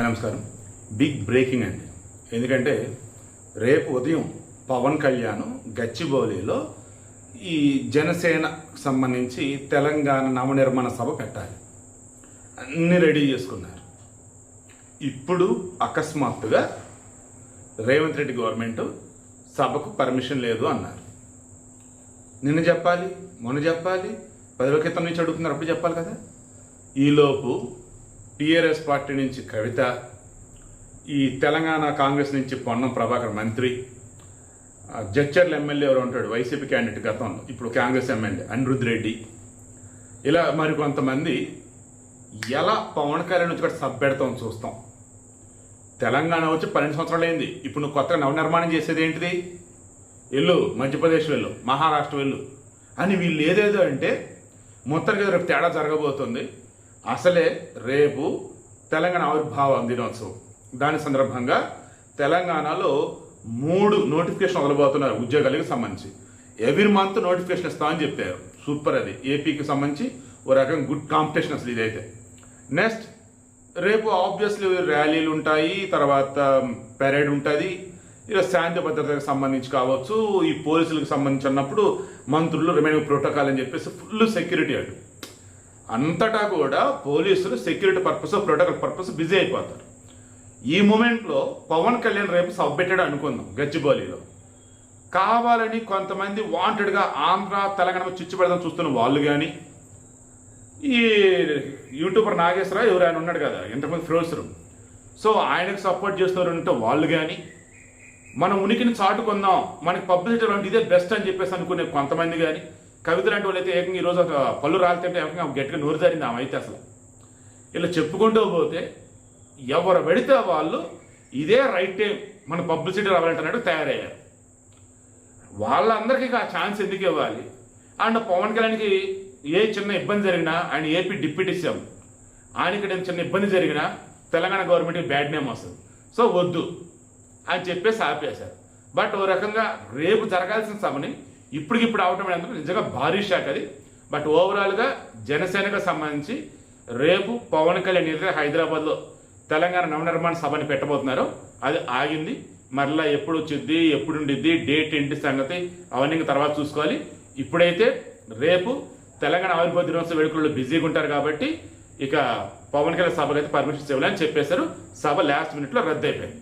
నమస్కారం. Big breaking అండి. ఎందుకంటే రేపు ఉదయం పవన్ కళ్యాణ్ గచ్చిబౌలిలో ఈ జనసేన సంబంధించి తెలంగాణ నవనిర్మాణ సభ పెట్టాలి, అన్నీ రెడీ చేసుకున్నారు. ఇప్పుడు అకస్మాత్తుగా రేవంత్ రెడ్డి గవర్నమెంట్ సభకు పర్మిషన్ లేదు అన్నారు. నిన్న చెప్పాలి, మొన్న చెప్పాలి, 10 రోజుల క్రితం నుంచి అడుగుతున్నారు, అప్పుడు చెప్పాలి కదా. ఈలోపు టీఆర్ఎస్ పార్టీ నుంచి కవిత, ఈ తెలంగాణ కాంగ్రెస్ నుంచి పొన్నం ప్రభాకర్ మంత్రి, జడ్చర్ల ఎమ్మెల్యే ఎవరు ఉంటాడు వైసీపీ క్యాండిడేట్ గతంలో, ఇప్పుడు కాంగ్రెస్ ఎమ్మెల్యే అనిరుద్ రెడ్డి, ఇలా మరికొంతమంది ఎలా పవన్ కళ్యాణ్ నుంచి కూడా సబ్ పెడతాం చూస్తాం. తెలంగాణ వచ్చి 12 సంవత్సరాలు అయింది. ఇప్పుడు నువ్వు కొత్తగా నవనిర్మాణం చేసేది ఏంటిది? వెళ్ళు, మధ్యప్రదేశ్ వెళ్ళు, మహారాష్ట్ర వెళ్ళు అని వీళ్ళు ఏదేదో అంటే మొత్తానికి రేపు తేడా జరగబోతుంది. అసలే రేపు తెలంగాణ ఆవిర్భావ దినోత్సవం. దాని సందర్భంగా తెలంగాణలో 3 నోటిఫికేషన్ వదలబోతున్నారు ఉద్యోగాలకు సంబంధించి. ఎవ్రీ మంత్ నోటిఫికేషన్ ఇస్తామని చెప్పారు. సూపర్. అది ఏపీకి సంబంధించి ఓ రకం గుడ్ కాంపిటీషన్ అసలు ఇదైతే. నెక్స్ట్ రేపు ఆబ్వియస్లీ ర్యాలీలు ఉంటాయి, తర్వాత పెరేడ్ ఉంటుంది. ఇలా శాంతి భద్రతకు సంబంధించి కావచ్చు, ఈ పోలీసులకు సంబంధించి అన్నప్పుడు మంత్రులు రిమైనింగ్ ప్రోటోకాల్ అని చెప్పేసి ఫుల్ సెక్యూరిటీ అటు అంతటా కూడా పోలీసులు security purpose, protocol purpose busy అయిపోతారు. ఈ మూమెంట్లో పవన్ కళ్యాణ్ రేపు సభ పెట్టాడు అనుకుందాం గచ్చిబౌలిలో. కావాలని కొంతమంది వాంటెడ్గా ఆంధ్ర తెలంగాణ చిచ్చు పెడదాం చూస్తున్న వాళ్ళు కానీ, ఈ యూట్యూబర్ నాగేశ్వరరావు ఎవరు ఆయన ఉన్నాడు కదా ఇంతకుముందు ప్రొఫెసర్, సో ఆయనకు సపోర్ట్ చేస్తున్నారు వాళ్ళు కానీ, మన ఉనికిని చాటుకుందాం, మనకి పబ్లిసిటీ అంటే ఇదే బెస్ట్ అని చెప్పేసి అనుకునే కొంతమంది కానీ, కవిత లాంటి వాళ్ళు అయితే ఏకంగా ఈరోజు ఒక పళ్ళు రాలితే ఏకంగా గట్టిగా నోరు జారింది ఆమె అయితే. అసలు ఇలా చెప్పుకుంటూ పోతే ఎవరు పెడితే వాళ్ళు ఇదే రైట్ టైం మన పబ్లిసిటీ రావాలంటున్నట్టు తయారయ్యారు. వాళ్ళందరికీ ఆ ఛాన్స్ ఎందుకు ఇవ్వాలి? అండ్ పవన్ కళ్యాణ్కి ఏ చిన్న ఇబ్బంది జరిగినా, ఆయన ఏపీ డిప్యూటీ సీఎం, ఆయనకి నేను చిన్న ఇబ్బంది జరిగినా తెలంగాణ గవర్నమెంట్కి బ్యాడ్ నేమ్ వస్తుంది, సో వద్దు అని చెప్పేసి ఆపేశారు. బట్ ఓ రకంగా రేపు జరగాల్సిన సభని ఇప్పటికిప్పుడు అవటం అనేది నిజంగా భారీ షాక్ అది. బట్ ఓవరాల్గా జనసేనకు సంబంధించి రేపు పవన్ కళ్యాణ్ ఏదైతే హైదరాబాద్లో తెలంగాణ నవనిర్మాణ సభని పెట్టబోతున్నారో అది ఆగింది. మరలా ఎప్పుడు వచ్చింది, ఎప్పుడు ఉండిద్ది, డేట్ ఏంటి సంగతి అవన్నీ తర్వాత చూసుకోవాలి. ఇప్పుడైతే రేపు తెలంగాణ ఆవిర్భావ దినోత్సవ వేడుకల్లో బిజీగా ఉంటారు కాబట్టి ఇక పవన్ కళ్యాణ్ సభకు అయితే పర్మిషన్స్ ఇవ్వాలని చెప్పేశారు. సభ లాస్ట్ మినిట్లో రద్దు అయిపోయింది.